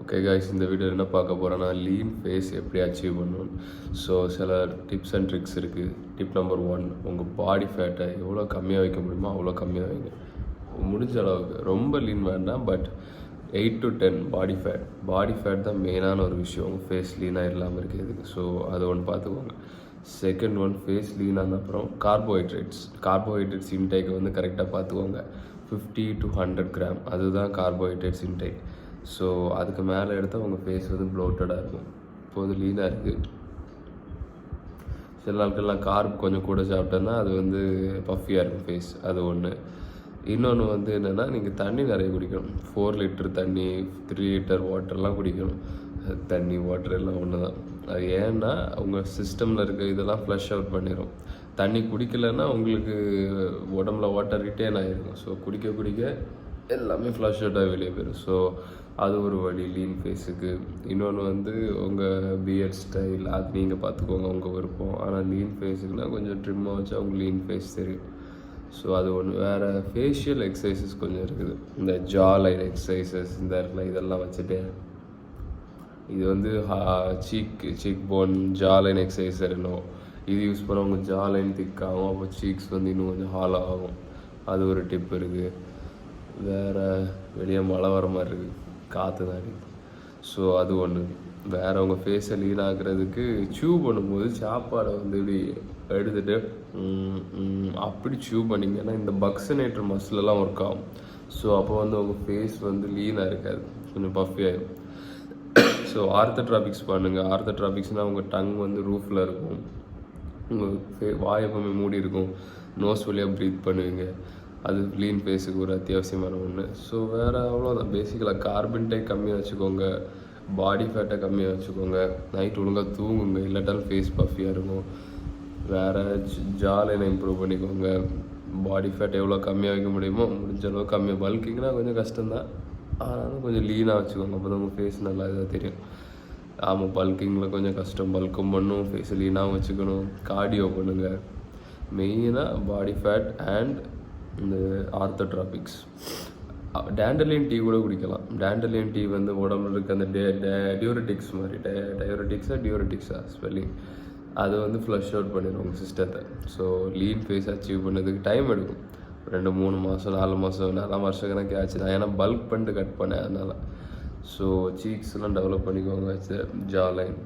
Okay guys, இந்த video என்ன பார்க்க போகிறேன்னா லீன் ஃபேஸ் எப்படி அச்சீவ் பண்ணணும். ஸோ சில டிப்ஸ் அண்ட் ட்ரிக்ஸ் இருக்குது. டிப் நம்பர் 1, உங்கள் பாடி ஃபேட்டை எவ்வளோ கம்மியாக வைக்க முடியுமோ அவ்வளோ கம்மியாக வைங்க. முடிஞ்ச அளவுக்கு ரொம்ப லீன் வேண்டாம், பட் 8 to 10 பாடி ஃபேட் தான் மெயினான ஒரு விஷயம் உங்கள் ஃபேஸ் லீனாக இல்லாமல் இருக்கிறதுக்கு. ஸோ அதை ஒன்று பார்த்துக்கோங்க. செகண்ட் ஒன், ஃபேஸ் லீனான அப்புறம் கார்போஹைட்ரேட்ஸ் இன்டேக்கை வந்து கரெக்டாக பார்த்துக்கோங்க. 50 to 100 கிராம் அதுதான் கார்போஹைட்ரேட்ஸ் இன்டேக். ஸோ அதுக்கு மேலே எடுத்தால் உங்கள் ஃபேஸ் வந்து ப்ளோட்டடாக இருக்கும். இப்போது லீனாக இருக்குது. சில நாட்கள்லாம் கார்ப் கொஞ்சம் கூட சாப்பிட்டேன்னா அது வந்து பஃபியாக இருக்கும் ஃபேஸ். அது ஒன்று. இன்னொன்று வந்து என்னென்னா, நீங்கள் தண்ணி நிறைய குடிக்கணும். 4 லிட்டர் தண்ணி, 3 லிட்டர் வாட்டர்லாம் குடிக்கணும். தண்ணி வாட்டர் எல்லாம் ஒன்று தான். அது ஏன்னா உங்கள் சிஸ்டமில் இருக்க இதெல்லாம் ஃப்ளஷ் அவுட் பண்ணிடும். தண்ணி குடிக்கலைன்னா உங்களுக்கு உடம்புல வாட்டர் ரிட்டேன் ஆகிருக்கும். ஸோ குடிக்க எல்லாமே ஃப்ளஷ் அவுட்டாக வெளியே போயிடும். ஸோ அது ஒரு வழி லீன் ஃபேஸுக்கு. இன்னொன்று வந்து உங்கள் பியர்ட் ஸ்டைல், அது நீங்கள் பார்த்துக்கோங்க, உங்கள் விருப்பம். ஆனால் லீன் ஃபேஸுக்குனால் கொஞ்சம் ட்ரிம்மாக வச்சா உங்களுக்கு லீன் ஃபேஸ் தெரியும். ஸோ அது ஒன்று. வேறு ஃபேஷியல் எக்ஸசைசஸ் கொஞ்சம் இருக்குது. இந்த ஜா லைன் எக்ஸசைசஸ் இந்த இடத்துல இதெல்லாம் வச்சுட்டு இது வந்து சீக் போன் ஜா லைன் எக்ஸசைஸ் இருக்கணும். இது யூஸ் பண்ண உங்கள் ஜா லைன் திக் ஆகும். அப்போ சீக்ஸ் வந்து இன்னும் கொஞ்சம் ஹால் ஆகும். அது ஒரு டிப் இருக்குது. வேறு வெளியே மழை வர மாதிரி இருக்குது, காற்று தான் இருக்குது. ஸோ அது ஒன்று. வேறு உங்கள் ஃபேஸை லீன் ஆக்குறதுக்கு சூ பண்ணும்போது சாப்பாடை வந்து இப்படி எடுத்துகிட்டு அப்படி சூ பண்ணிங்கன்னா இந்த பக்ஸினேட்டர் மசிலெல்லாம் ஒர்க் ஆகும். ஸோ அப்போ வந்து உங்கள் ஃபேஸ் வந்து லீனாக இருக்காது, கொஞ்சம் பஃபி ஆகிடும். ஸோ ஆர்த்தோட்ராபிக்ஸ் பண்ணுங்கள். ஆர்த்தோட்ராபிக்ஸ்னால் உங்கள் டங் வந்து ரூஃபில் இருக்கும், உங்கள் வாய் எப்பவுமே மூடி இருக்கும், நோஸ் வழியாக ப்ரீத் பண்ணுவீங்க. அது லீன் ஃபேஸுக்கு ஒரு அத்தியாவசியமான ஒன்று. ஸோ வேறு அவ்வளோதான். பேசிக்கலாக கார்பன் டேக் கம்மியாக வச்சுக்கோங்க, பாடி ஃபேட்டை கம்மியாக வச்சுக்கோங்க, நைட் ஒழுங்காக தூங்குங்க, இல்லாட்டாலும் ஃபேஸ் பஃபியாக இருக்கும். வேறு ஜாலைனை இம்ப்ரூவ் பண்ணிக்கோங்க. பாடி ஃபேட் எவ்வளோ கம்மியாக வைக்க முடியுமோ முடிஞ்ச அளவு கம்மியாக. பல்கிங்னால் கொஞ்சம் கஷ்டம்தான், ஆனாலும் கொஞ்சம் லீனாக வச்சுக்கோங்க. அப்போ தான் உங்கள் ஃபேஸ் நல்லா இதாக தெரியும். ஆமாம், பல்கிங்கில் கொஞ்சம் கஷ்டம். பல்க்கும் பண்ணணும், ஃபேஸ் லீனாகவும் வச்சுக்கணும். கார்டியோ பண்ணுங்கள். மெயினாக பாடி ஃபேட் அண்ட் இந்த ஆர்த்தோட்ராபிக்ஸ். டேண்டலியன் டீ கூட குடிக்கலாம். டேண்டலியன் டீ வந்து உடம்புல இருக்க அந்த டியூரட்டிக்ஸ் மாதிரி, டியூரட்டிக்ஸா ஸ்பெல்லிங், அது வந்து ஃப்ளஷ் அவுட் பண்ணிடும் உங்கள் சிஸ்டத்தை. ஸோ லீன் ஃபேஸ் அச்சீவ் பண்ணதுக்கு டைம் எடுக்கும். 2-3 மாதம் 4 மாதம் 4 வருஷம் கணக்கு ஆச்சு. நான் ஏன்னா பல்க் பண்ணிட்டு கட் பண்ணேன், அதனால். ஸோ சீக்ஸ்லாம் டெவலப் பண்ணிக்கோங்க. ஜா லைன்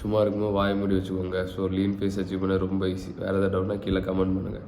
சும்மா இருக்கும்போது வாய மூடி வச்சுக்கோங்க. ஸோ லீன் ஃபேஸ் அச்சீவ் பண்ண ரொம்ப ஈஸி. வேறு ஏதாவது டவுட்னா கீழே கமெண்ட் பண்ணுங்கள்.